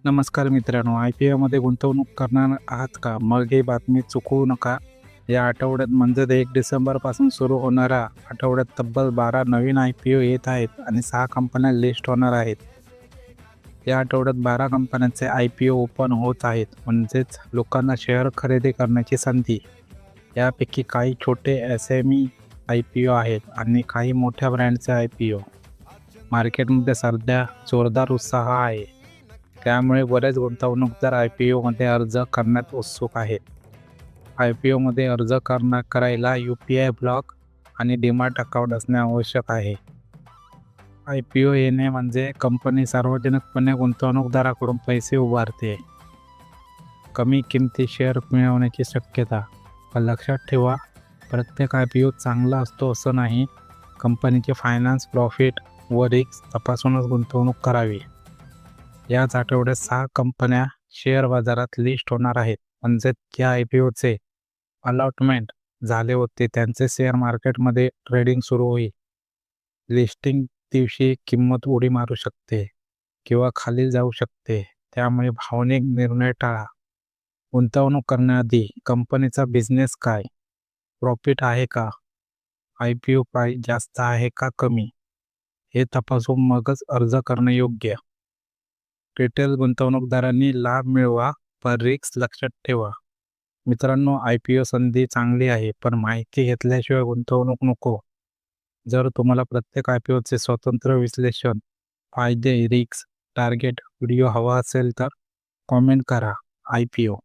नमस्कार मित्रांनो, IPOमध्ये गुंतवणूक करणार आहात का? मग ही बातमी चुकवू नका. या आठवड्यात म्हणजे 1 डिसेंबरपासून सुरू होणाऱ्या आठवड्यात तब्बल 12 नवीन IPO येत आहेत आणि 6 कंपन्या लिस्ट होणार आहेत. या आठवड्यात 12 कंपन्यांचे IPO ओपन होत आहेत, म्हणजेच लोकांना शेअर खरेदी करण्याची संधी. यापैकी काही छोटे SME IPO आहेत आणि काही मोठ्या ब्रँडचे IPO. मार्केटमध्ये सध्या जोरदार उत्साह आहे. त्यामुळे बरेच गुंतवणूकदार IPOमध्ये अर्ज करण्यात उत्सुक आहेत. IPOमध्ये अर्ज करायला UPI ब्लॉक आणि डीमॅट अकाउंट असणे आवश्यक आहे. IPO येणे म्हणजे कंपनी सार्वजनिकपणे गुंतवणूकदाराकडून पैसे उभारते. कमी किमती शेअर मिळवण्याची शक्यता. पण लक्षात ठेवा, प्रत्येक IPO चांगला असतो असं नाही. कंपनीचे फायनान्स, प्रॉफिट व रिस्क तपासूनच गुंतवणूक करावी. याच आठवड्यात 6 कंपन्या शेअर बाजारात लिस्ट होणार आहेत. म्हणजे ज्या IPOचे अलॉटमेंट झाले होते त्यांचे शेअर मार्केटमध्ये ट्रेडिंग सुरू होईल. लिस्टिंग दिवशी किंमत उडी मारू शकते किंवा खाली जाऊ शकते. त्यामुळे भावनिक निर्णय टाळा. गुंतवणूक करण्याआधी कंपनीचा बिझनेस काय, प्रॉफिट आहे का, IPO प्राईस जास्त आहे का कमी, हे तपासून मगच अर्ज करणं योग्य. रिटेल गुंतवणूकदारांनी लाभ मिळवा, पण रिस्क लक्षात ठेवा. मित्रांनो, IPO संधी चांगली आहे, पण माहिती घेतल्याशिवाय गुंतवणूक नको. जर तुम्हाला प्रत्येक IPOचे स्वतंत्र विश्लेषण, फायदे, रिस्क, टार्गेट व्हिडिओ हवा असेल तर कॉमेंट करा. IPO